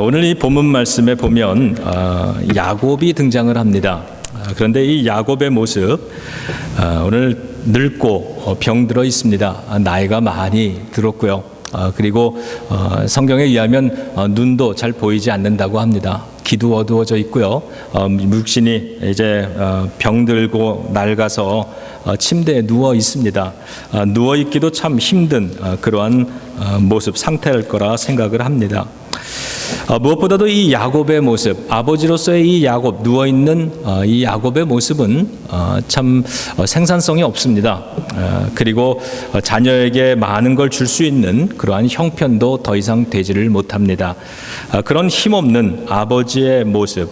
오늘 이 본문 말씀에 보면 야곱이 등장을 합니다. 그런데 이 야곱의 모습 오늘 늙고 병들어 있습니다. 나이가 많이 들었고요. 그리고 성경에 의하면 눈도 잘 보이지 않는다고 합니다. 귀도 어두워져 있고요. 육신이 이제 병들고 낡아서 침대에 누워 있습니다. 누워 있기도 참 힘든 그러한 모습 상태일 거라 생각을 합니다. 무엇보다도 이 야곱의 모습, 아버지로서의 이 야곱, 누워있는 이 야곱의 모습은 참 생산성이 없습니다. 그리고 자녀에게 많은 걸 줄 수 있는 그러한 형편도 더 이상 되지를 못합니다. 그런 힘없는 아버지의 모습,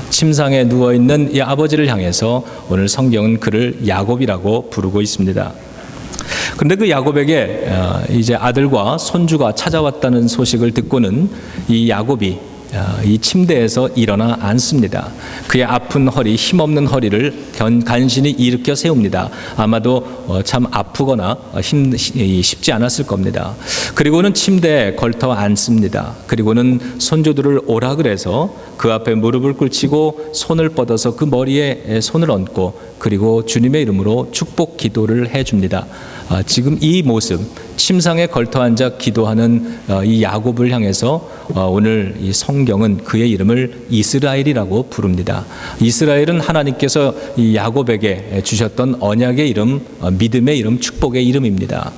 침상에 누워있는 이 아버지를 향해서 오늘 성경은 그를 야곱이라고 부르고 있습니다. 그런데 그 야곱에게 이제 아들과 손주가 찾아왔다는 소식을 듣고는 이 야곱이 이 침대에서 일어나 앉습니다. 그의 아픈 허리, 힘없는 허리를 간신히 일으켜 세웁니다. 아마도 참 아프거나 쉽지 않았을 겁니다. 그리고는 침대에 걸터 앉습니다. 그리고는 손주들을 오라 그래서 그 앞에 무릎을 꿇치고 손을 뻗어서 그 머리에 손을 얹고 그리고 주님의 이름으로 축복 기도를 해줍니다. 지금 이 모습, 침상에 걸터 앉아 기도하는 이 야곱을 향해서 오늘 이 성경은 그의 이름을 이스라엘이라고 부릅니다. 이스라엘은 하나님께서 이 야곱에게 주셨던 언약의 이름, 믿음의 이름, 축복의 이름입니다.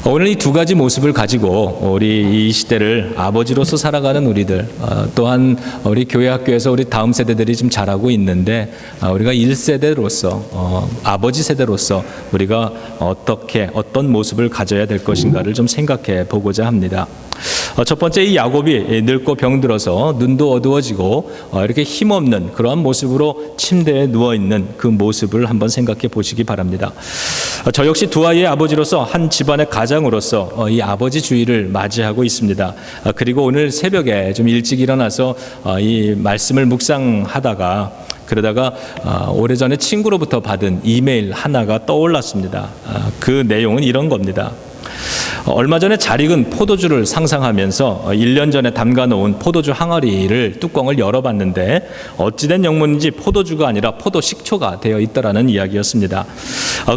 오늘 이 두 가지 모습을 가지고 우리 이 시대를 아버지로서 살아가는 우리들, 또한 우리 교회 학교에서 우리 다음 세대들이 지금 자라고 있는데 우리가 1세대로서 아버지 세대로서 우리가 어떤 모습을 가져야 될 것인가를 좀 생각해 보고자 합니다. 첫 번째, 이 야곱이 늙고 병들어서 눈도 어두워지고 이렇게 힘없는 그러한 모습으로 침대에 누워있는 그 모습을 한번 생각해 보시기 바랍니다. 저 역시 두 아이의 아버지로서 한 집안의 가장으로서 이 아버지 주일을 맞이하고 있습니다. 그리고 오늘 새벽에 좀 일찍 일어나서 이 말씀을 묵상하다가 그러다가 오래전에 친구로부터 받은 이메일 하나가 떠올랐습니다. 그 내용은 이런 겁니다. 얼마 전에 잘 익은 포도주를 상상하면서 1년 전에 담가놓은 포도주 항아리를 뚜껑을 열어봤는데 어찌된 영문인지 포도주가 아니라 포도 식초가 되어 있더라는 이야기였습니다.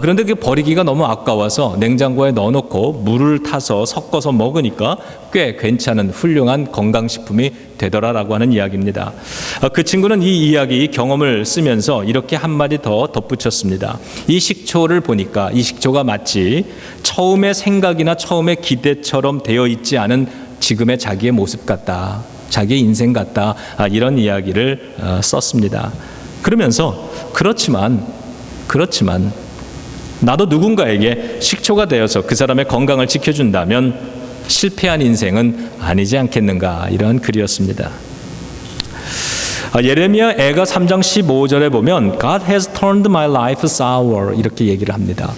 그런데 그 버리기가 너무 아까워서 냉장고에 넣어놓고 물을 타서 섞어서 먹으니까 꽤 괜찮은 훌륭한 건강식품이 되더라라고 하는 이야기입니다. 그 친구는 이 이야기 경험을 쓰면서 이렇게 한마디 더 덧붙였습니다. 이 식초를 보니까 이 식초가 마치 처음의 생각이나 처음의 기대처럼 되어 있지 않은 지금의 자기의 모습 같다, 자기의 인생 같다, 이런 이야기를 썼습니다. 그러면서 그렇지만 나도 누군가에게 식초가 되어서 그 사람의 건강을 지켜준다면 실패한 인생은 아니지 않겠는가, 이런 글이었습니다. 예레미야 애가 3장 15절에 보면 God has turned my life sour 이렇게 얘기를 합니다.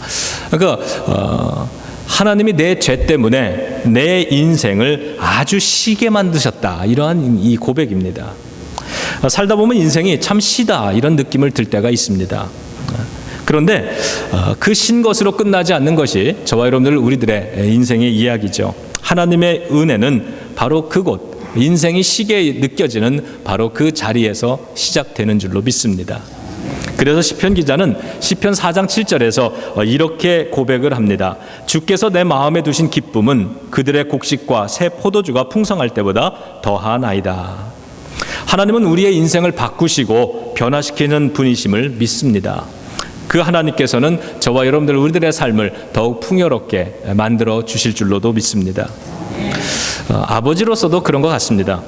그러니까 하나님이 내 죄 때문에 내 인생을 아주 시게 만드셨다, 이러한 이 고백입니다. 살다 보면 인생이 참 시다, 이런 느낌을 들 때가 있습니다. 그런데 그 신 것으로 끝나지 않는 것이 저와 여러분들 우리들의 인생의 이야기죠. 하나님의 은혜는 바로 그곳, 인생이 시게 느껴지는 바로 그 자리에서 시작되는 줄로 믿습니다. 그래서 시편 기자는 시편 4장 7절에서 이렇게 고백을 합니다. 주께서 내 마음에 두신 기쁨은 그들의 곡식과 새 포도주가 풍성할 때보다 더하나이다. 하나님은 우리의 인생을 바꾸시고 변화시키는 분이심을 믿습니다. 그 하나님께서는 저와 여러분들 우리들의 삶을 더욱 풍요롭게 만들어 주실 줄로도 믿습니다. 아버지로서도 그런 것 같습니다.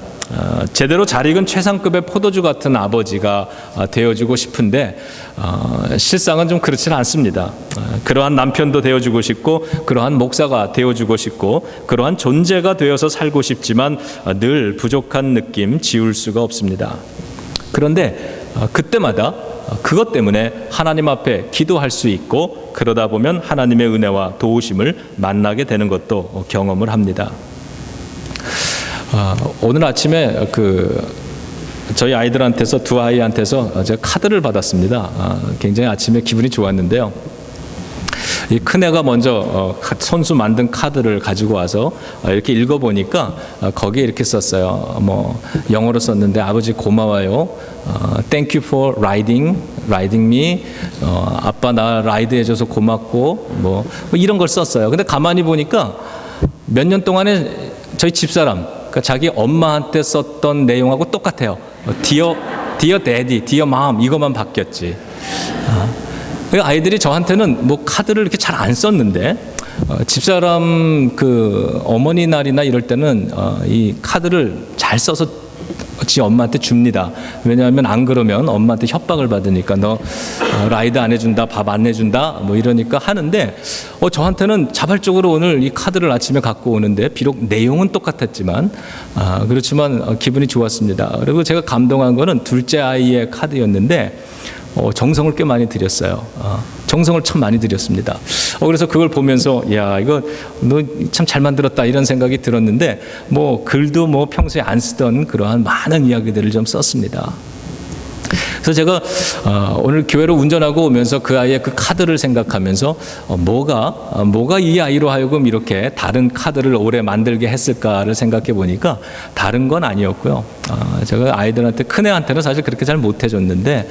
제대로 잘 익은 최상급의 포도주 같은 아버지가 되어주고 싶은데 실상은 좀 그렇지는 않습니다. 그러한 남편도 되어주고 싶고 그러한 목사가 되어주고 싶고 그러한 존재가 되어서 살고 싶지만 늘 부족한 느낌 지울 수가 없습니다. 그런데 그때마다 그것 때문에 하나님 앞에 기도할 수 있고 그러다 보면 하나님의 은혜와 도우심을 만나게 되는 것도 경험을 합니다. 오늘 아침에 저희 아이들한테서 두 아이한테서 제가 카드를 받았습니다. 굉장히 아침에 기분이 좋았는데요. 이 큰애가 먼저 손수 만든 카드를 가지고 와서 이렇게 읽어보니까 거기에 이렇게 썼어요. 뭐 영어로 썼는데 아버지 고마워요. Thank you for riding me. 아빠 나 라이드 해줘서 고맙고 뭐 이런 걸 썼어요. 근데 가만히 보니까 몇 년 동안에 저희 집사람, 그러니까 자기 엄마한테 썼던 내용하고 똑같아요. Dear Daddy, Dear Mom 이것만 바뀌었지. 아이들이 저한테는 뭐 카드를 이렇게 잘 안 썼는데 집사람 그 어머니 날이나 이럴 때는 이 카드를 잘 써서 지 엄마한테 줍니다. 왜냐하면 안 그러면 엄마한테 협박을 받으니까 너 라이드 안 해준다, 밥 안 해준다, 뭐 이러니까 하는데 저한테는 자발적으로 오늘 이 카드를 아침에 갖고 오는데 비록 내용은 똑같았지만 그렇지만 기분이 좋았습니다. 그리고 제가 감동한 거는 둘째 아이의 카드였는데 정성을 꽤 많이 들였어요. 정성을 참 많이 들였습니다. 그래서 그걸 보면서 야 이거 너 참 잘 만들었다 이런 생각이 들었는데 뭐 글도 뭐 평소에 안 쓰던 그러한 많은 이야기들을 좀 썼습니다. 그래서 제가 오늘 교회로 운전하고 오면서 그 아이의 그 카드를 생각하면서 뭐가 이 아이로 하여금 이렇게 다른 카드를 오래 만들게 했을까를 생각해 보니까 다른 건 아니었고요. 제가 아이들한테 큰애한테는 사실 그렇게 잘 못해줬는데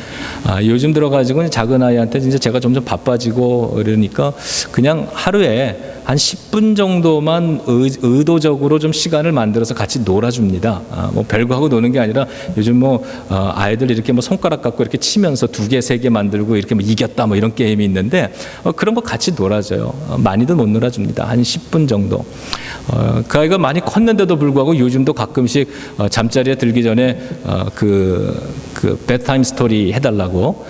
요즘 들어가지고 작은 아이한테 이제 제가 점점 바빠지고 그러니까 그냥 하루에 한 10분 정도만 의도적으로 좀 시간을 만들어서 같이 놀아줍니다. 뭐 별거 하고 노는 게 아니라 요즘 뭐 아이들 이렇게 뭐 손가락 갖고 이렇게 치면서 2개, 3개 만들고 이렇게 뭐 이겼다 뭐 이런 게임이 있는데 그런 거 같이 놀아줘요. 많이도 못 놀아줍니다. 한 10분 정도. 그 아이가 많이 컸는데도 불구하고 요즘도 가끔씩 잠자리에 들기 전에 그 bedtime 스토리 해달라고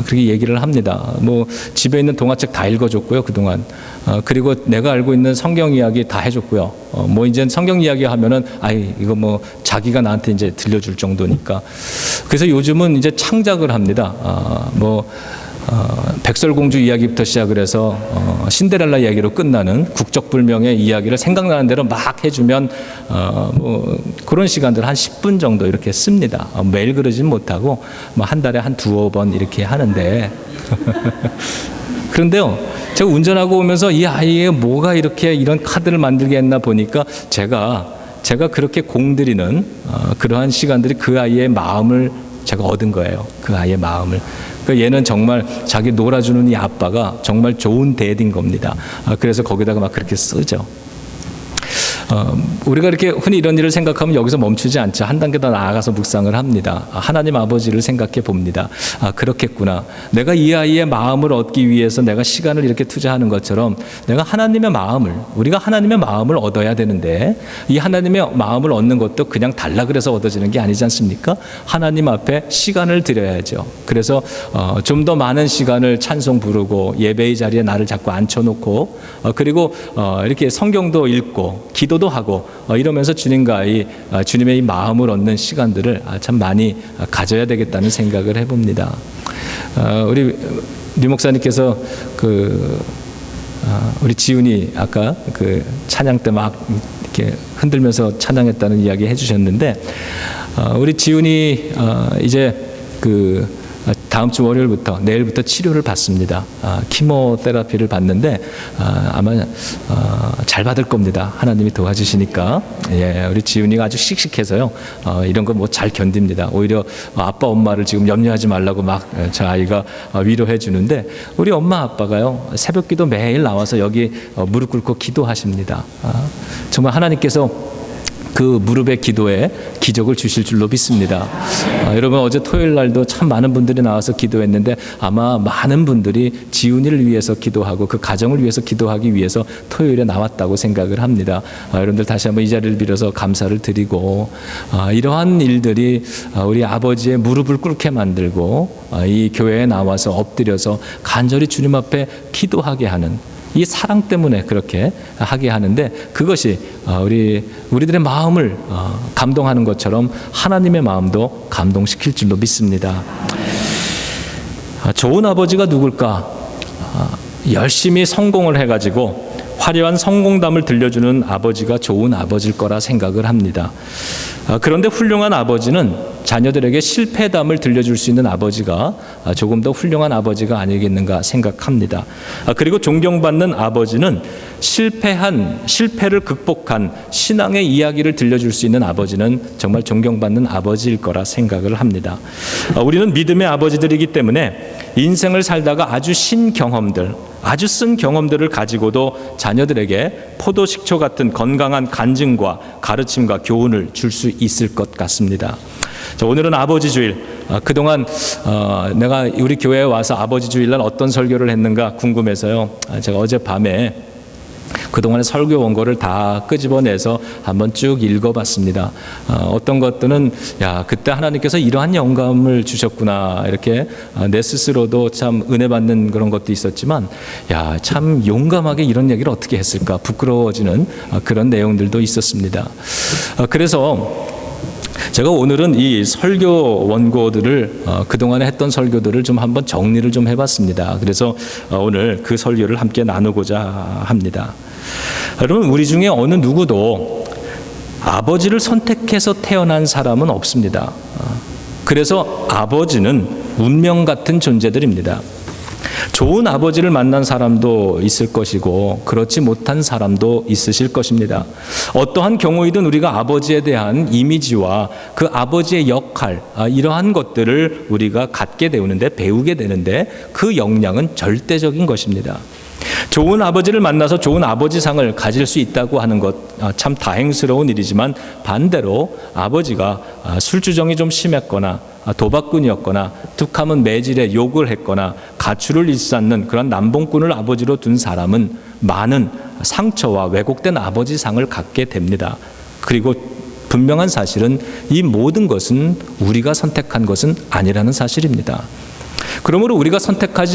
그렇게 얘기를 합니다. 뭐 집에 있는 동화책 다 읽어줬고요 그동안. 그리고 내가 알고 있는 성경 이야기 다 해줬고요. 뭐 이제 성경 이야기 하면은 이거 뭐 자기가 나한테 이제 들려줄 정도니까. 그래서 요즘은 이제 창작을 합니다. 백설공주 이야기부터 시작을 해서 신데렐라 이야기로 끝나는 국적불명의 이야기를 생각나는 대로 막 해주면 뭐 그런 시간들 한 10분 정도 이렇게 씁니다. 매일 그러진 못하고 뭐 한 달에 한 2-5번 이렇게 하는데 그런데요 제가 운전하고 오면서 이 아이의 뭐가 이렇게 이런 카드를 만들게 했나 보니까 제가 그렇게 공들이는 그러한 시간들이 그 아이의 마음을 제가 얻은 거예요. 그 아이의 마음을. 그러니까 얘는 정말 자기 놀아주는 이 아빠가 정말 좋은 데드인 겁니다. 그래서 거기다가 막 그렇게 쓰죠. 우리가 이렇게 흔히 이런 일을 생각하면 여기서 멈추지 않죠. 한 단계 더 나아가서 묵상을 합니다. 하나님 아버지를 생각해 봅니다. 그렇겠구나. 내가 이 아이의 마음을 얻기 위해서 내가 시간을 이렇게 투자하는 것처럼 내가 우리가 하나님의 마음을 얻어야 되는데 이 하나님의 마음을 얻는 것도 그냥 달라 그래서 얻어지는 게 아니지 않습니까? 하나님 앞에 시간을 드려야죠. 그래서 좀 더 많은 시간을 찬송 부르고 예배의 자리에 나를 자꾸 앉혀놓고 그리고 이렇게 성경도 읽고 기도도 하고 이러면서 주님의 이 마음을 얻는 시간들을 참 많이 가져야 되겠다는 생각을 해봅니다. 우리 류 목사님께서 우리 지훈이 아까 그 찬양 때 막 이렇게 흔들면서 찬양했다는 이야기 해주셨는데 우리 지훈이 이제 다음 주 월요일부터 내일부터 치료를 받습니다. 키모테라피를 받는데 아마 잘 받을 겁니다. 하나님이 도와주시니까. 우리 지훈이가 아주 씩씩해서요. 이런 거 뭐 잘 견딥니다. 오히려 아빠 엄마를 지금 염려하지 말라고 막 저 아이가 위로해 주는데 우리 엄마 아빠가요 새벽기도 매일 나와서 여기 무릎 꿇고 기도하십니다. 정말 하나님께서 그 무릎의 기도에 기적을 주실 줄로 믿습니다. 여러분 어제 토요일 날도 참 많은 분들이 나와서 기도했는데 아마 많은 분들이 지훈이를 위해서 기도하고 그 가정을 위해서 기도하기 위해서 토요일에 나왔다고 생각을 합니다. 여러분들 다시 한번 이 자리를 빌어서 감사를 드리고 이러한 일들이 우리 아버지의 무릎을 꿇게 만들고 이 교회에 나와서 엎드려서 간절히 주님 앞에 기도하게 하는 이 사랑 때문에 그렇게 하게 하는데 그것이 우리들의 마음을 감동하는 것처럼 하나님의 마음도 감동시킬 줄로 믿습니다. 좋은 아버지가 누굴까? 열심히 성공을 해가지고 화려한 성공담을 들려주는 아버지가 좋은 아버지일 거라 생각을 합니다. 그런데 훌륭한 아버지는 자녀들에게 실패담을 들려줄 수 있는 아버지가 조금 더 훌륭한 아버지가 아니겠는가 생각합니다. 그리고 존경받는 아버지는 실패를 극복한 신앙의 이야기를 들려줄 수 있는 아버지는 정말 존경받는 아버지일 거라 생각을 합니다. 우리는 믿음의 아버지들이기 때문에 인생을 살다가 아주 쓴 경험들을 가지고도 자녀들에게 포도식초 같은 건강한 간증과 가르침과 교훈을 줄 수 있을 것 같습니다. 자, 오늘은 아버지 주일. 그동안 내가 우리 교회에 와서 아버지 주일날 어떤 설교를 했는가 궁금해서요. 제가 어젯밤에 그동안의 설교 원고를 다 끄집어내서 한번 쭉 읽어봤습니다. 어떤 것들은 그때 하나님께서 이러한 영감을 주셨구나, 이렇게 내 스스로도 참 은혜 받는 그런 것도 있었지만 참 용감하게 이런 얘기를 어떻게 했을까 부끄러워지는 그런 내용들도 있었습니다. 그래서 제가 오늘은 이 설교 원고들을 그동안에 했던 설교들을 좀 한번 정리를 좀 해봤습니다. 그래서 오늘 그 설교를 함께 나누고자 합니다. 여러분, 우리 중에 어느 누구도 아버지를 선택해서 태어난 사람은 없습니다. 그래서 아버지는 운명 같은 존재들입니다. 좋은 아버지를 만난 사람도 있을 것이고 그렇지 못한 사람도 있으실 것입니다. 어떠한 경우이든 우리가 아버지에 대한 이미지와 그 아버지의 역할, 이러한 것들을 우리가 갖게 되는데, 배우게 되는데 그 역량은 절대적인 것입니다. 좋은 아버지를 만나서 좋은 아버지상을 가질 수 있다고 하는 것 참 다행스러운 일이지만, 반대로 아버지가 술주정이 좀 심했거나 도박꾼이었거나 툭하면 매질에 욕을 했거나 가출을 일삼는 그런 남봉꾼을 아버지로 둔 사람은 많은 상처와 왜곡된 아버지상을 갖게 됩니다. 그리고 분명한 사실은 이 모든 것은 우리가 선택한 것은 아니라는 사실입니다. 그러므로 우리가 선택할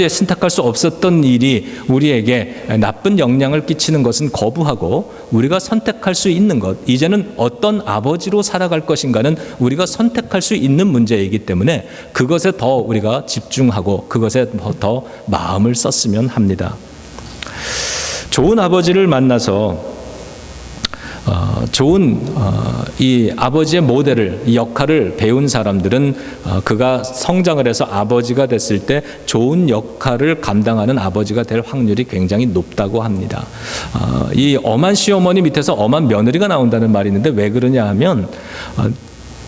수 없었던 일이 우리에게 나쁜 영향을 끼치는 것은 거부하고, 우리가 선택할 수 있는 것, 이제는 어떤 아버지로 살아갈 것인가는 우리가 선택할 수 있는 문제이기 때문에 그것에 더 우리가 집중하고 그것에 더 마음을 썼으면 합니다. 좋은 아버지를 만나서 좋은 이 아버지의 모델을, 이 역할을 배운 사람들은 그가 성장을 해서 아버지가 됐을 때 좋은 역할을 감당하는 아버지가 될 확률이 굉장히 높다고 합니다. 이 엄한 시어머니 밑에서 엄한 며느리가 나온다는 말이 있는데, 왜 그러냐 하면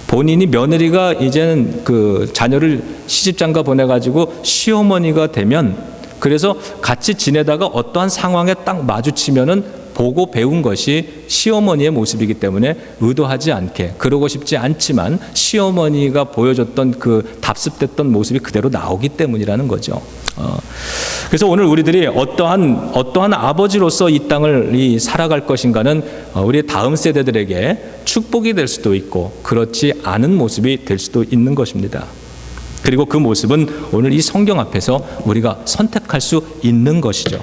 본인이 며느리가 이제는 그 자녀를 시집장가 보내가지고 시어머니가 되면, 그래서 같이 지내다가 어떠한 상황에 딱 마주치면은 보고 배운 것이 시어머니의 모습이기 때문에 의도하지 않게, 그러고 싶지 않지만 시어머니가 보여줬던 그 답습됐던 모습이 그대로 나오기 때문이라는 거죠. 그래서 오늘 우리들이 어떠한 아버지로서 이 땅을 살아갈 것인가는 우리 다음 세대들에게 축복이 될 수도 있고 그렇지 않은 모습이 될 수도 있는 것입니다. 그리고 그 모습은 오늘 이 성경 앞에서 우리가 선택할 수 있는 것이죠.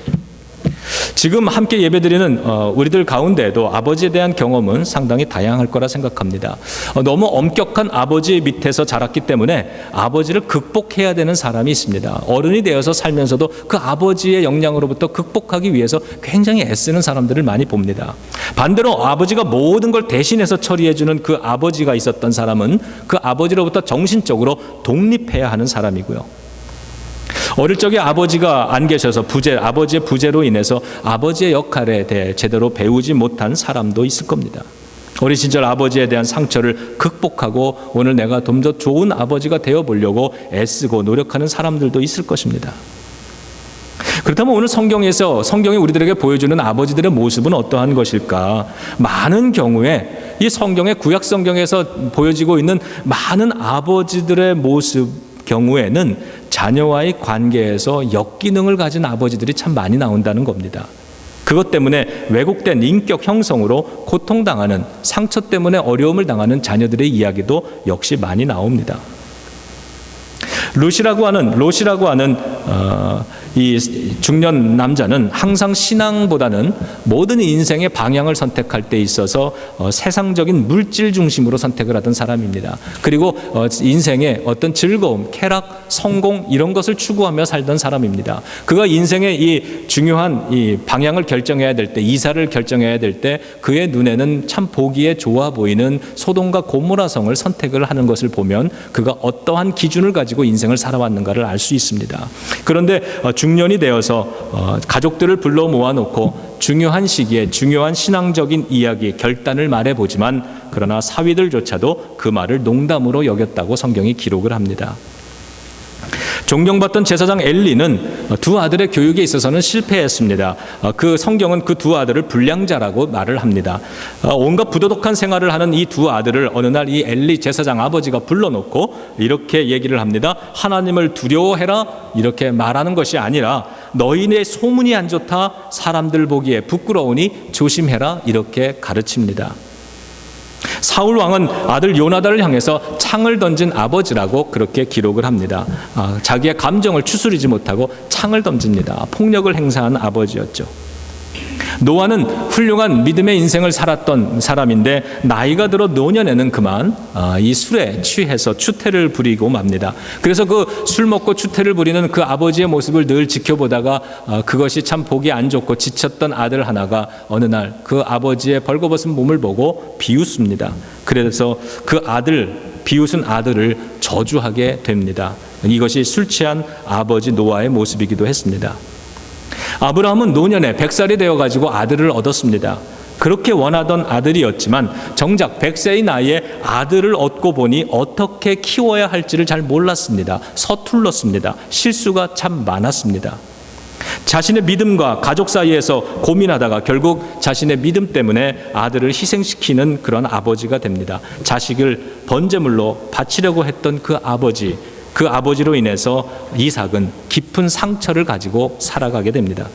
지금 함께 예배드리는 우리들 가운데에도 아버지에 대한 경험은 상당히 다양할 거라 생각합니다. 너무 엄격한 아버지 밑에서 자랐기 때문에 아버지를 극복해야 되는 사람이 있습니다. 어른이 되어서 살면서도 그 아버지의 영향으로부터 극복하기 위해서 굉장히 애쓰는 사람들을 많이 봅니다. 반대로 아버지가 모든 걸 대신해서 처리해주는 그 아버지가 있었던 사람은 그 아버지로부터 정신적으로 독립해야 하는 사람이고요. 어릴 적에 아버지가 안 계셔서 아버지의 부재로 인해서 아버지의 역할에 대해 제대로 배우지 못한 사람도 있을 겁니다. 어린 시절 아버지에 대한 상처를 극복하고 오늘 내가 좀 더 좋은 아버지가 되어보려고 애쓰고 노력하는 사람들도 있을 것입니다. 그렇다면 오늘 성경이 우리들에게 보여주는 아버지들의 모습은 어떠한 것일까? 많은 경우에 이 구약 성경에서 보여지고 있는 많은 아버지들의 모습 경우에는 자녀와의 관계에서 역기능을 가진 아버지들이 참 많이 나온다는 겁니다. 그것 때문에 왜곡된 인격 형성으로 고통당하는, 상처 때문에 어려움을 당하는 자녀들의 이야기도 역시 많이 나옵니다. 롯이라고 하는 이 중년 남자는 항상 신앙보다는 모든 인생의 방향을 선택할 때 있어서 세상적인 물질 중심으로 선택을 하던 사람입니다. 그리고 인생의 어떤 즐거움, 쾌락, 성공 이런 것을 추구하며 살던 사람입니다. 그가 인생의 이 중요한 이 방향을 결정해야 될 때, 이사를 결정해야 될 때 그의 눈에는 참 보기에 좋아 보이는 소돔과 고모라 성을 선택을 하는 것을 보면 그가 어떠한 기준을 가지고 인생을 살아왔는가를 알 수 있습니다. 그런데 중년이 되어서 가족들을 불러 모아놓고 중요한 시기에 중요한 신앙적인 이야기, 결단을 말해보지만 그러나 사위들조차도 그 말을 농담으로 여겼다고 성경이 기록을 합니다. 존경받던 제사장 엘리는 두 아들의 교육에 있어서는 실패했습니다. 그 성경은 그 두 아들을 불량자라고 말을 합니다. 온갖 부도덕한 생활을 하는 이 두 아들을 어느 날 이 엘리 제사장 아버지가 불러놓고 이렇게 얘기를 합니다. 하나님을 두려워해라 이렇게 말하는 것이 아니라 너희의 소문이 안 좋다, 사람들 보기에 부끄러우니 조심해라 이렇게 가르칩니다. 사울 왕은 아들 요나단을 향해서 창을 던진 아버지라고 그렇게 기록을 합니다. 자기의 감정을 추스리지 못하고 창을 던집니다. 폭력을 행사한 아버지였죠. 노아는 훌륭한 믿음의 인생을 살았던 사람인데 나이가 들어 노년에는 그만 이 술에 취해서 추태를 부리고 맙니다. 그래서 그 술 먹고 추태를 부리는 그 아버지의 모습을 늘 지켜보다가 그것이 참 보기 안 좋고 지쳤던 아들 하나가 어느 날 그 아버지의 벌거벗은 몸을 보고 비웃습니다. 그래서 그 비웃은 아들을 저주하게 됩니다. 이것이 술 취한 아버지 노아의 모습이기도 했습니다. 아브라함은 노년에 100살이 되어가지고 아들을 얻었습니다. 그렇게 원하던 아들이었지만 정작 100세의 나이에 아들을 얻고 보니 어떻게 키워야 할지를 잘 몰랐습니다. 서툴렀습니다. 실수가 참 많았습니다. 자신의 믿음과 가족 사이에서 고민하다가 결국 자신의 믿음 때문에 아들을 희생시키는 그런 아버지가 됩니다. 자식을 번제물로 바치려고 했던 그 아버지로 인해서 이삭은 깊은 상처를 가지고 살아가게 됩니다.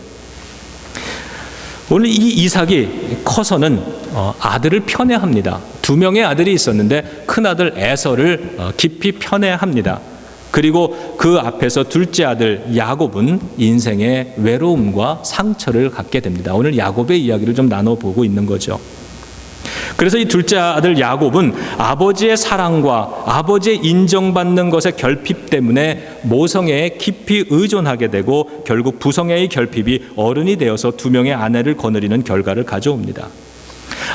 오늘 이 이삭이 커서는 아들을 편애합니다. 2명의 아들이 있었는데 큰아들 에서를 깊이 편애합니다. 그리고 그 앞에서 둘째 아들 야곱은 인생의 외로움과 상처를 갖게 됩니다. 오늘 야곱의 이야기를 좀 나눠보고 있는 거죠. 그래서 이 둘째 아들 야곱은 아버지의 사랑과 아버지의 인정받는 것의 결핍 때문에 모성애에 깊이 의존하게 되고 결국 부성애의 결핍이 어른이 되어서 2명의 아내를 거느리는 결과를 가져옵니다.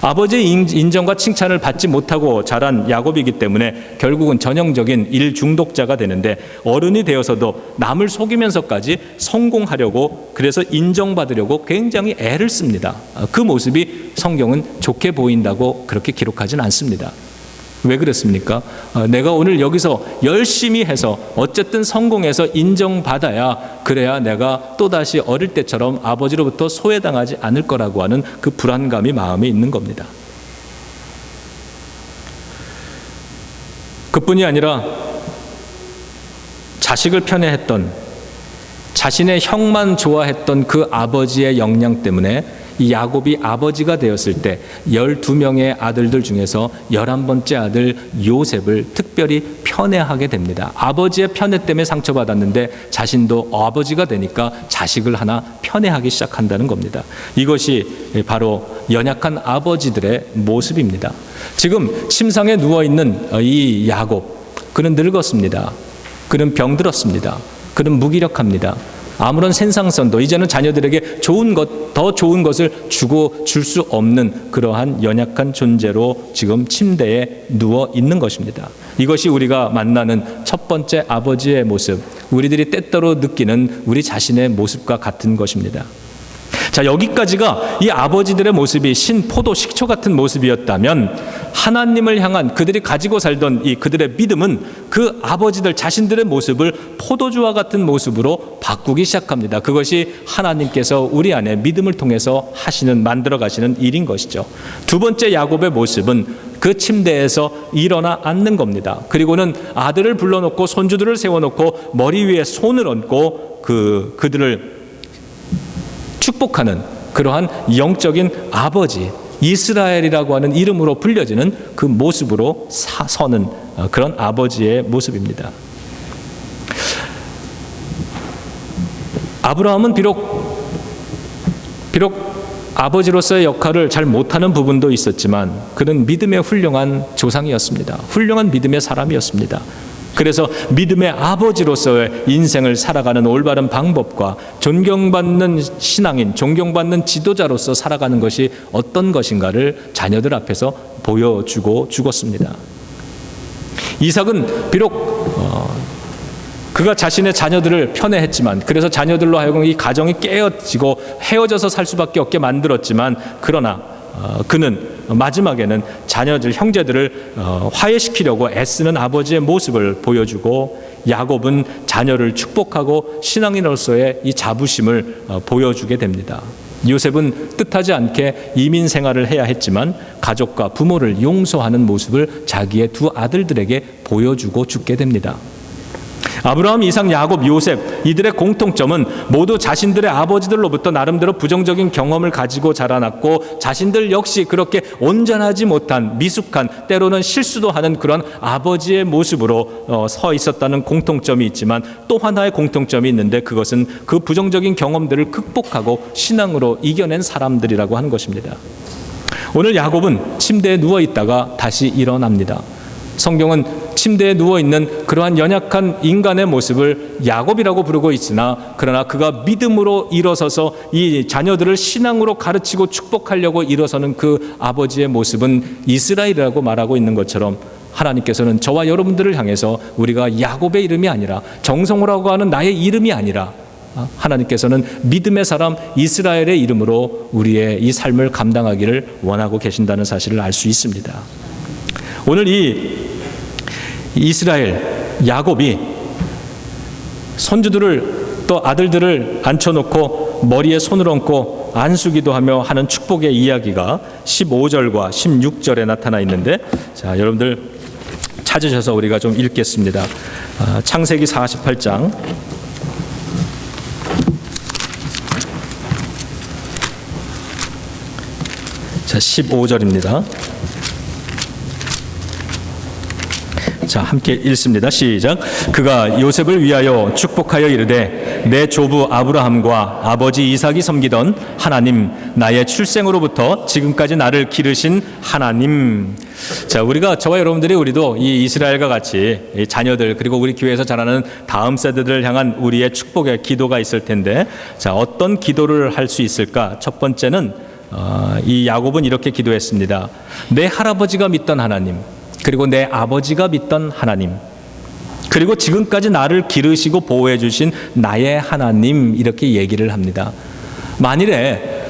아버지의 인정과 칭찬을 받지 못하고 자란 야곱이기 때문에 결국은 전형적인 일 중독자가 되는데 어른이 되어서도 남을 속이면서까지 성공하려고 그래서 인정받으려고 굉장히 애를 씁니다. 그 모습이 성경은 좋게 보인다고 그렇게 기록하진 않습니다. 왜 그렇습니까? 내가 오늘 여기서 열심히 해서 어쨌든 성공해서 인정받아야 그래야 내가 또다시 어릴 때처럼 아버지로부터 소외당하지 않을 거라고 하는 그 불안감이 마음에 있는 겁니다. 그뿐이 아니라 자식을 편애했던 자신의 형만 좋아했던 그 아버지의 역량 때문에 이 야곱이 아버지가 되었을 때 12명의 아들들 중에서 11번째 아들 요셉을 특별히 편애하게 됩니다. 아버지의 편애 때문에 상처받았는데 자신도 아버지가 되니까 자식을 하나 편애하기 시작한다는 겁니다. 이것이 바로 연약한 아버지들의 모습입니다. 지금 침상에 누워있는 이 야곱, 그는 늙었습니다. 그는 병들었습니다. 그는 무기력합니다. 아무런 생산성도 이제는 자녀들에게 더 좋은 것을 줄 수 없는 그러한 연약한 존재로 지금 침대에 누워 있는 것입니다. 이것이 우리가 만나는 첫 번째 아버지의 모습, 우리들이 때때로 느끼는 우리 자신의 모습과 같은 것입니다. 자, 여기까지가 이 아버지들의 모습이 신포도 식초 같은 모습이었다면 하나님을 향한 그들이 가지고 살던 이 그들의 믿음은 그 아버지들 자신들의 모습을 포도주와 같은 모습으로 바꾸기 시작합니다. 그것이 하나님께서 우리 안에 믿음을 통해서 만들어 가시는 일인 것이죠. 두 번째 야곱의 모습은 그 침대에서 일어나 앉는 겁니다. 그리고는 아들을 불러놓고 손주들을 세워놓고 머리 위에 손을 얹고 그들을 축복하는 그러한 영적인 아버지, 이스라엘이라고 하는 이름으로 불려지는 그 모습으로 서는 그런 아버지의 모습입니다. 아브라함은 비록 아버지로서의 역할을 잘 못하는 부분도 있었지만 그는 믿음의 훌륭한 조상이었습니다. 훌륭한 믿음의 사람이었습니다. 그래서 믿음의 아버지로서의 인생을 살아가는 올바른 방법과 존경받는 신앙인, 존경받는 지도자로서 살아가는 것이 어떤 것인가를 자녀들 앞에서 보여주고 죽었습니다. 이삭은 비록 그가 자신의 자녀들을 편애했지만, 그래서 자녀들로 하여금 이 가정이 깨어지고 헤어져서 살 수밖에 없게 만들었지만, 그러나 그는 마지막에는 자녀들, 형제들을 화해시키려고 애쓰는 아버지의 모습을 보여주고, 야곱은 자녀를 축복하고 신앙인으로서의 이 자부심을 보여주게 됩니다. 요셉은 뜻하지 않게 이민 생활을 해야 했지만 가족과 부모를 용서하는 모습을 자기의 두 아들들에게 보여주고 죽게 됩니다. 아브라함, 이삭, 야곱, 요셉, 이들의 공통점은 모두 자신들의 아버지들로부터 나름대로 부정적인 경험을 가지고 자라났고, 자신들 역시 그렇게 온전하지 못한, 미숙한, 때로는 실수도 하는 그런 아버지의 모습으로 서 있었다는 공통점이 있지만, 또 하나의 공통점이 있는데 그것은 그 부정적인 경험들을 극복하고 신앙으로 이겨낸 사람들이라고 하는 것입니다. 오늘 야곱은 침대에 누워있다가 다시 일어납니다. 성경은 침대에 누워있는 그러한 연약한 인간의 모습을 야곱이라고 부르고 있으나, 그러나 그가 믿음으로 일어서서 이 자녀들을 신앙으로 가르치고 축복하려고 일어서는 그 아버지의 모습은 이스라엘이라고 말하고 있는 것처럼, 하나님께서는 저와 여러분들을 향해서 우리가 야곱의 이름이 아니라, 정성호라고 하는 나의 이름이 아니라, 하나님께서는 믿음의 사람 이스라엘의 이름으로 우리의 이 삶을 감당하기를 원하고 계신다는 사실을 알 수 있습니다. 오늘 이 이스라엘, 야곱이 손주들을, 또 아들들을 앉혀놓고 머리에 손을 얹고 안수기도 하며 하는 축복의 이야기가 15절과 16절에 나타나 있는데, 자, 여러분들 찾으셔서 우리가 좀 읽겠습니다. 창세기 48장 자, 15절입니다. 자, 함께 읽습니다. 시작. 그가 요셉을 위하여 축복하여 이르되, 내 조부 아브라함과 아버지 이삭이 섬기던 하나님, 나의 출생으로부터 지금까지 나를 기르신 하나님. 자, 저와 여러분들이, 우리도 이 이스라엘과 같이 이 자녀들, 그리고 우리 교회에서 자라는 다음 세대들을 향한 우리의 축복의 기도가 있을 텐데, 자, 어떤 기도를 할 수 있을까? 첫 번째는 이 야곱은 이렇게 기도했습니다. 내 할아버지가 믿던 하나님, 그리고 내 아버지가 믿던 하나님, 그리고 지금까지 나를 기르시고 보호해 주신 나의 하나님, 이렇게 얘기를 합니다. 만일에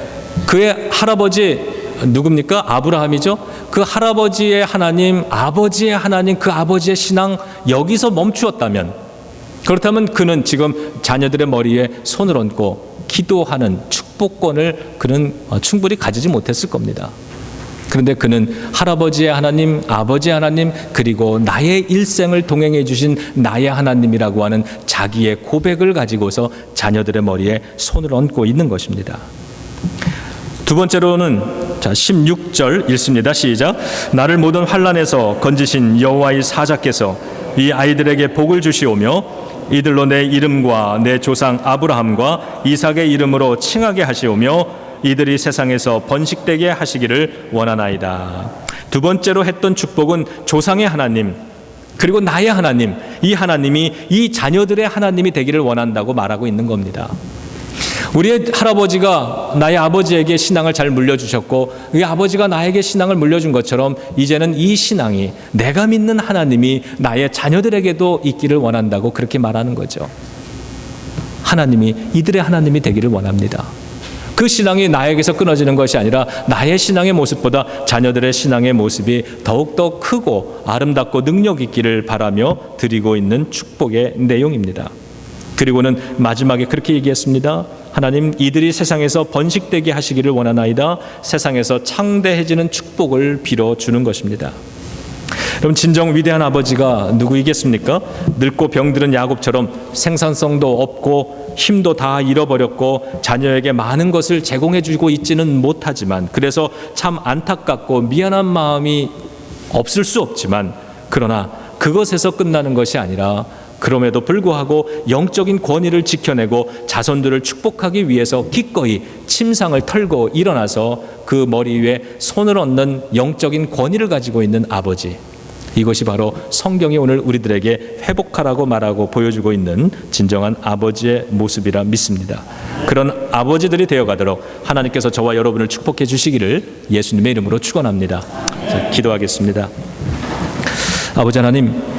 그의 할아버지 누굽니까? 아브라함이죠. 그 할아버지의 하나님, 아버지의 하나님, 그 아버지의 신앙 여기서 멈추었다면, 그렇다면 그는 지금 자녀들의 머리에 손을 얹고 기도하는 축복권을 그는 충분히 가지지 못했을 겁니다. 그런데 그는 할아버지의 하나님, 아버지의 하나님, 그리고 나의 일생을 동행해 주신 나의 하나님이라고 하는 자기의 고백을 가지고서 자녀들의 머리에 손을 얹고 있는 것입니다. 두 번째로는, 자, 16절 읽습니다. 시작. 나를 모든 환난에서 건지신 여호와의 사자께서 이 아이들에게 복을 주시오며 이들로 내 이름과 내 조상 아브라함과 이삭의 이름으로 칭하게 하시오며 이들이 세상에서 번식되게 하시기를 원하나이다. 두 번째로 했던 축복은 조상의 하나님, 그리고 나의 하나님, 이 하나님이 이 자녀들의 하나님이 되기를 원한다고 말하고 있는 겁니다. 우리의 할아버지가 나의 아버지에게 신앙을 잘 물려주셨고, 이 아버지가 나에게 신앙을 물려준 것처럼 이제는 이 신앙이, 내가 믿는 하나님이 나의 자녀들에게도 있기를 원한다고 그렇게 말하는 거죠. 하나님이 이들의 하나님이 되기를 원합니다. 그 신앙이 나에게서 끊어지는 것이 아니라 나의 신앙의 모습보다 자녀들의 신앙의 모습이 더욱더 크고 아름답고 능력 있기를 바라며 드리고 있는 축복의 내용입니다. 그리고는 마지막에 그렇게 얘기했습니다. 하나님, 이들이 세상에서 번식되게 하시기를 원하나이다. 세상에서 창대해지는 축복을 빌어주는 것입니다. 여러분, 진정 위대한 아버지가 누구이겠습니까? 늙고 병들은 야곱처럼 생산성도 없고 힘도 다 잃어버렸고 자녀에게 많은 것을 제공해주고 있지는 못하지만, 그래서 참 안타깝고 미안한 마음이 없을 수 없지만, 그러나 그것에서 끝나는 것이 아니라 그럼에도 불구하고 영적인 권위를 지켜내고 자손들을 축복하기 위해서 기꺼이 침상을 털고 일어나서 그 머리 위에 손을 얹는 영적인 권위를 가지고 있는 아버지. 이것이 바로 성경이 오늘 우리들에게 회복하라고 말하고 보여주고 있는 진정한 아버지의 모습이라 믿습니다. 그런 아버지들이 되어가도록 하나님께서 저와 여러분을 축복해 주시기를 예수님의 이름으로 축원합니다. 기도하겠습니다. 아버지 하나님,